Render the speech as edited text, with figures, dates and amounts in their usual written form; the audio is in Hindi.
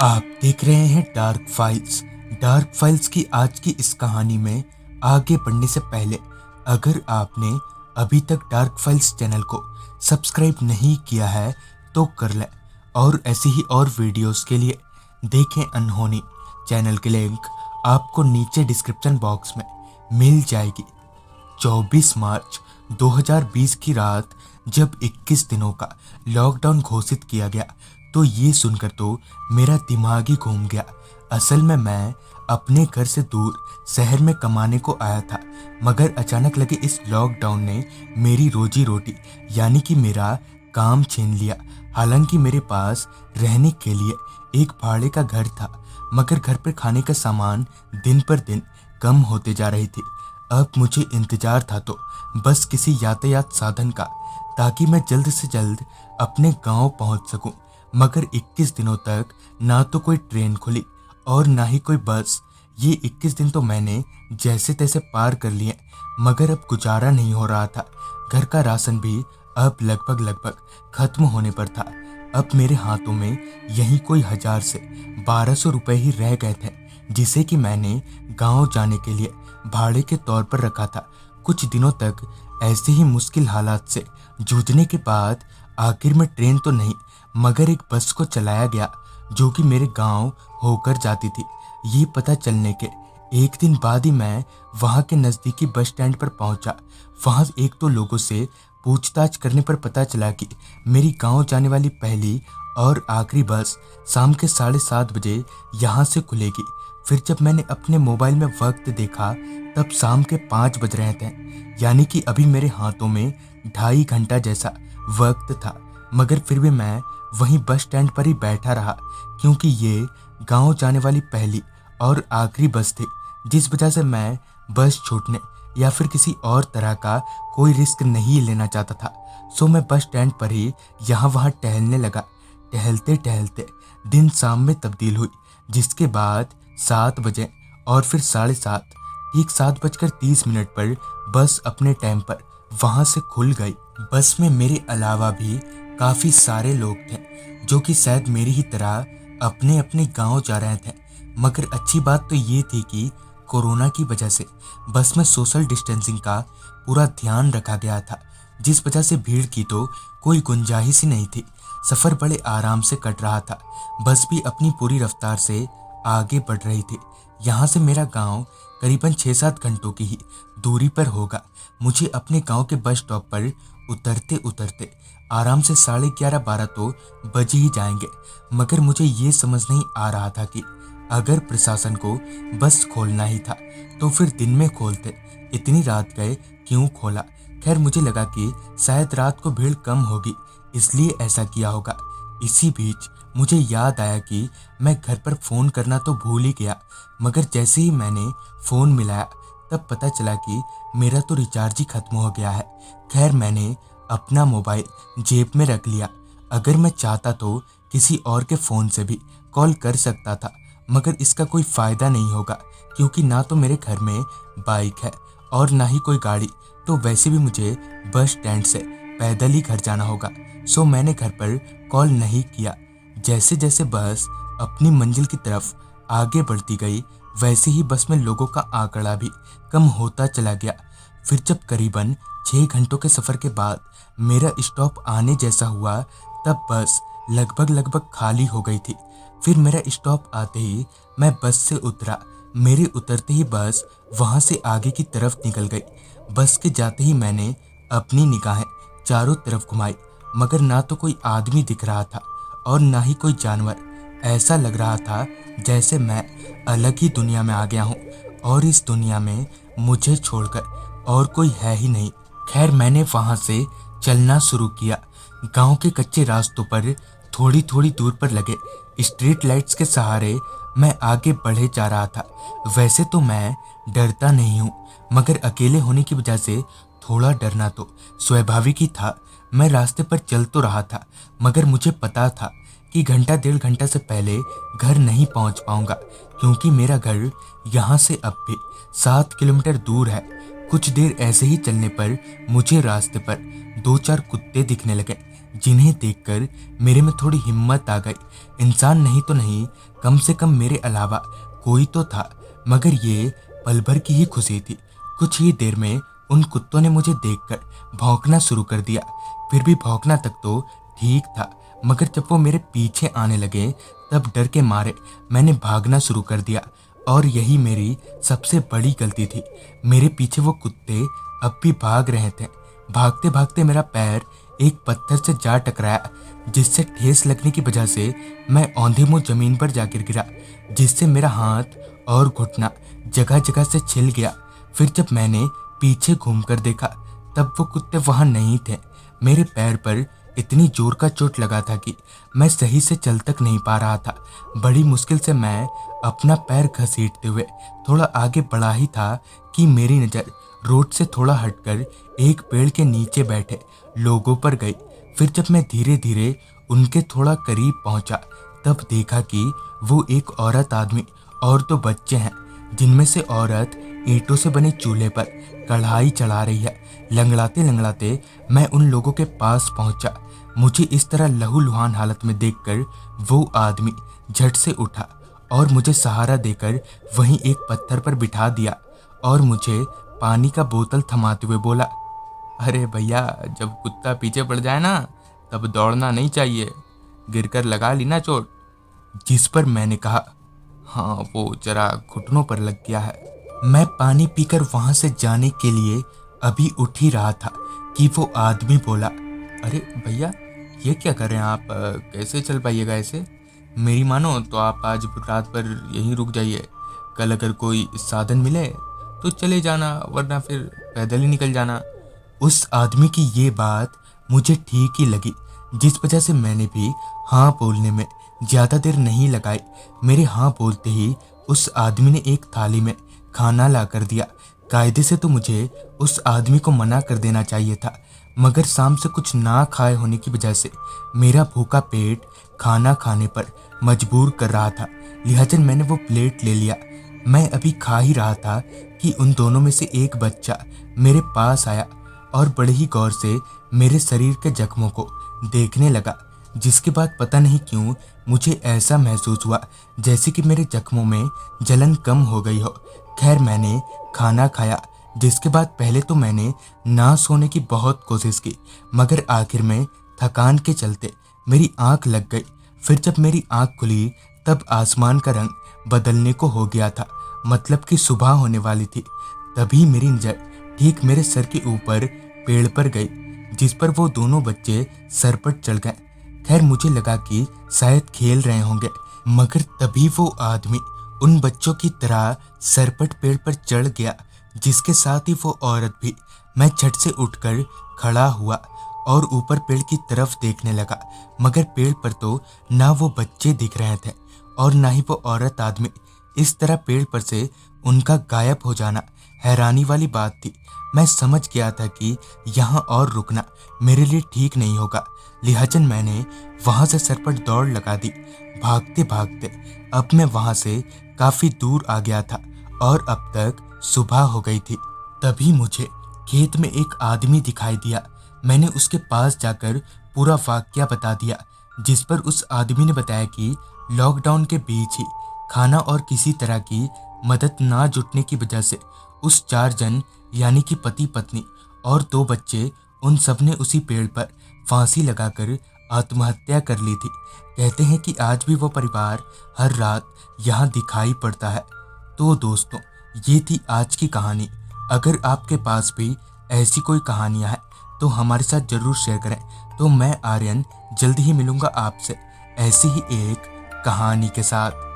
आप देख रहे हैं डार्क फाइल्स। डार्क फाइल्स की आज की इस कहानी में आगे बढ़ने से पहले अगर आपने अभी तक डार्क फाइल्स चैनल को सब्सक्राइब नहीं किया है तो कर लें और ऐसी ही और वीडियोस के लिए देखें अनहोनी। चैनल की लिंक आपको नीचे डिस्क्रिप्शन बॉक्स में मिल जाएगी। 24 मार्च 2020 की रात जब 21 दिनों का लॉकडाउन घोषित किया गया तो ये सुनकर तो मेरा दिमाग ही घूम गया। असल में मैं अपने घर से दूर शहर में कमाने को आया था, मगर अचानक लगे इस लॉकडाउन ने मेरी रोजी रोटी यानी कि मेरा काम छीन लिया। हालांकि मेरे पास रहने के लिए एक भाड़े का घर था, मगर घर पर खाने का सामान दिन पर दिन कम होते जा रही थी। अब मुझे इंतजार था तो बस किसी यातायात साधन का, ताकि मैं जल्द से जल्द अपने गांव पहुंच सकूं। मगर 21 दिनों तक ना तो कोई ट्रेन खुली और ना ही कोई बस। ये 21 दिन तो मैंने जैसे तैसे पार कर लिए, मगर अब गुजारा नहीं हो रहा था। घर का राशन भी अब लगभग खत्म होने पर था। अब मेरे हाथों में यही कोई 1000 से 1200 रुपए ही रह गए थे, जिसे कि मैंने गांव जाने के लिए भाड़े के तौर पर रखा था। कुछ दिनों तक ऐसे ही मुश्किल हालात से जूझने के बाद आखिर में ट्रेन तो नहीं मगर एक बस को चलाया गया, जो कि मेरे गांव होकर जाती थी। ये पता चलने के एक दिन बाद ही मैं वहां के नज़दीकी बस स्टैंड पर पहुंचा। वहां एक दो लोगों से पूछताछ करने पर पता चला कि मेरी गांव जाने वाली पहली और आखिरी बस शाम के 7:30 बजे यहाँ से खुलेगी। फिर जब मैंने अपने मोबाइल में वक्त देखा तब शाम के 5 बज रहे थे, यानी कि अभी मेरे हाथों में 2.5 घंटा जैसा वक्त था। मगर फिर भी मैं वहीं बस स्टैंड पर ही बैठा रहा, क्योंकि ये गांव जाने वाली पहली और आखिरी बस थी, जिस वजह से मैं बस छूटने या फिर किसी और तरह का कोई रिस्क नहीं लेना चाहता था। सो मैं बस स्टैंड पर ही यहाँ वहाँ टहलने लगा। टहलते टहलते दिन शाम में तब्दील हुई, जिसके बाद 7 बजे और फिर 7:30, ठीक 7:30 पर बस अपने टाइम पर वहां से खुल गई। बस में मेरे अलावा भी काफी सारे लोग थे, जो कि शायद मेरी ही तरह अपने अपने गांव जा रहे थे। मगर अच्छी बात तो ये थी कि कोरोना की वजह से बस में सोशल डिस्टेंसिंग का पूरा ध्यान रखा गया था, जिस वजह से भीड़ की तो कोई गुंजाइश ही नहीं थी। सफर बड़े आराम से कट रहा था। बस भी अपनी पूरी रफ्तार से आगे बढ़ रही थी। यहाँ से मेरा गांव करीबन 6-7 घंटों की ही दूरी पर होगा। मुझे अपने गांव के बस स्टॉप पर उतरते उतरते आराम से 11:30-12 तो बज ही जाएंगे। मगर मुझे ये समझ नहीं आ रहा था कि अगर प्रशासन को बस खोलना ही था तो फिर दिन में खोलते, इतनी रात गए क्यों खोला। खैर, मुझे लगा कि शायद रात को भीड़ कम होगी, इसलिए ऐसा किया होगा। इसी बीच मुझे याद आया कि मैं घर पर फ़ोन करना तो भूल ही गया। मगर जैसे ही मैंने फ़ोन मिलाया तब पता चला कि मेरा तो रिचार्ज ही खत्म हो गया है। खैर, मैंने अपना मोबाइल जेब में रख लिया। अगर मैं चाहता तो किसी और के फ़ोन से भी कॉल कर सकता था, मगर इसका कोई फ़ायदा नहीं होगा, क्योंकि ना तो मेरे घर में बाइक है और ना ही कोई गाड़ी। तो वैसे भी मुझे बस स्टैंड से पैदल ही घर जाना होगा। सो मैंने घर पर कॉल नहीं किया। जैसे जैसे बस अपनी मंजिल की तरफ आगे बढ़ती गई, वैसे ही बस में लोगों का आंकड़ा भी कम होता चला गया। फिर जब करीबन 6 घंटों के सफ़र के बाद मेरा स्टॉप आने जैसा हुआ, तब बस लगभग खाली हो गई थी। फिर मेरा स्टॉप आते ही मैं बस से उतरा। मेरे उतरते ही बस वहाँ से आगे की तरफ निकल गई। बस के जाते ही मैंने अपनी निगाहें चारों तरफ घुमाई, मगर ना तो कोई आदमी दिख रहा था और ना ही कोई जानवर। ऐसा लग रहा था जैसे मैं अलग ही दुनिया में आ गया हूँ और इस दुनिया में मुझे छोड़कर और कोई है ही नहीं। खैर, मैंने वहाँ से चलना शुरू किया। गांव के कच्चे रास्तों पर थोड़ी थोड़ी दूर पर लगे स्ट्रीट लाइट्स के सहारे मैं आगे बढ़े जा रहा था। वैसे तो मैं डरता नहीं हूँ, मगर अकेले होने की वजह से थोड़ा डरना तो स्वाभाविक ही था। मैं रास्ते पर चल तो रहा था, मगर मुझे पता था कि घंटा 1.5 घंटा से पहले घर नहीं पहुंच पाऊंगा, क्योंकि मेरा घर यहाँ से अब भी 7 किलोमीटर दूर है। कुछ देर ऐसे ही चलने पर मुझे रास्ते पर 2-4 कुत्ते दिखने लगे, जिन्हें देखकर मेरे में थोड़ी हिम्मत आ गई। इंसान नहीं तो नहीं, कम से कम मेरे अलावा कोई तो था। मगर ये पल भर की ही खुशी थी। कुछ ही देर में उन कुत्तों ने मुझे देखकर भौंकना शुरू कर दिया। फिर भी भौंकना तक तो ठीक था, मगर जब वो मेरे पीछे आने लगे तब डर के मारे मैंने भागना शुरू कर दिया। और यही मेरी सबसे बड़ी गलती थी। मेरे पीछे वो कुत्ते अब भी भाग रहे थे। भागते भागते मेरा पैर एक पत्थर से जा टकराया, जिससे ठेस लगने की वजह से मैं औंधे मुंह जमीन पर जाकर गिरा, जिससे मेरा हाथ और घुटना जगह जगह से छिल गया। फिर जब मैंने पीछे घूमकर देखा तब वो कुत्ते वहां नहीं थे। मेरे पैर पर इतनी जोर का चोट लगा था कि मैं सही से चल तक नहीं पा रहा था। बड़ी मुश्किल से मैं अपना पैर घसीटते हुए थोड़ा आगे बढ़ा ही था कि मेरी नज़र रोड से थोड़ा हटकर एक पेड़ के नीचे बैठे लोगों पर गई। फिर जब मैं धीरे धीरे उनके थोड़ा करीब पहुंचा तब देखा कि वो एक औरत, आदमी और दो बच्चे हैं, जिनमें से औरत ईंटों से बने चूल्हे पर कढ़ाई चढ़ा रही है। लंगड़ाते लंगड़ाते मैं उन लोगों के पास पहुंचा। मुझे इस तरह लहूलुहान हालत में देखकर वो आदमी झट से उठा और मुझे सहारा देकर वहीं एक पत्थर पर बिठा दिया और मुझे पानी का बोतल थमाते हुए बोला, अरे भैया, जब कुत्ता पीछे पड़ जाए ना तब दौड़ना नहीं चाहिए, गिरकर लगा ली ना चोट। जिस पर मैंने कहा, हाँ वो जरा घुटनों पर लग गया है। मैं पानी पीकर वहां से जाने के लिए अभी उठ ही रहा था कि वो आदमी बोला, अरे भैया, ये क्या कर रहे हैं आप, कैसे चल पाइएगा ऐसे? मेरी मानो तो आप आज रात भर यहीं रुक जाइए। कल अगर कोई साधन मिले तो चले जाना, वरना फिर पैदल ही निकल जाना। उस आदमी की ये बात मुझे ठीक ही लगी, जिस वजह से मैंने भी हाँ बोलने में ज़्यादा देर नहीं लगाई। मेरे हाँ बोलते ही उस आदमी ने एक थाली में खाना ला कर दिया। कायदे से तो मुझे उस आदमी को मना कर देना चाहिए था, मगर शाम से कुछ ना खाए होने की वजह से मेरा भूखा पेट खाना खाने पर मजबूर कर रहा था। लिहाजा मैंने वो प्लेट ले लिया। मैं अभी खा ही रहा था कि उन दोनों में से एक बच्चा मेरे पास आया और बड़े ही गौर से मेरे शरीर के जख्मों को देखने लगा, जिसके बाद पता नहीं क्यों मुझे ऐसा महसूस हुआ जैसे कि मेरे जख्मों में जलन कम हो गई हो। खैर, मैंने खाना खाया, जिसके बाद पहले तो मैंने ना सोने की बहुत कोशिश की, मगर आखिर में थकान के चलते मेरी आंख लग गई। फिर जब मेरी आंख खुली तब आसमान का रंग बदलने को हो गया था, मतलब कि सुबह होने वाली थी। तभी मेरी नजर ठीक मेरे सर के ऊपर पेड़ पर गई, जिस पर वो दोनों बच्चे सर पर चढ़ गए। खैर, मुझे लगा कि शायद खेल रहे होंगे, मगर तभी वो आदमी उन बच्चों की तरह सरपट पेड़ पर चढ़ गया, जिसके साथ ही वो औरत भी। मैं झट से उठकर खड़ा हुआ और ऊपर पेड़ की तरफ देखने लगा, मगर पेड़ पर तो ना वो बच्चे दिख रहे थे और ना ही वो औरत, आदमी। इस तरह पेड़ पर से उनका गायब हो जाना हैरानी वाली बात थी। मैं समझ गया था कि यहाँ और रुकना मेरे लिए ठीक नहीं होगा। लिहाजा मैंने वहां से सरपट दौड़ लगा दी। भागते भागते अब मैं वहां से काफी दूर आ गया था और अब तक सुबह हो गई थी। तभी मुझे खेत में एक आदमी दिखाई दिया। मैंने उसके पास जाकर पूरा वाकया बता दिया, जिस पर उस आदमी ने बताया कि लॉकडाउन के बीच ही खाना और किसी तरह की मदद ना जुटने की वजह से उस 4 जन, यानी कि पति पत्नी और 2 बच्चे, उन सब ने उसी पेड़ पर फांसी लगाकर आत्महत्या कर ली थी। कहते हैं कि आज भी वो परिवार हर रात यहाँ दिखाई पड़ता है। तो दोस्तों, ये थी आज की कहानी। अगर आपके पास भी ऐसी कोई कहानियाँ हैं तो हमारे साथ ज़रूर शेयर करें। तो मैं आर्यन जल्दी ही मिलूँगा आपसे ऐसी ही एक कहानी के साथ।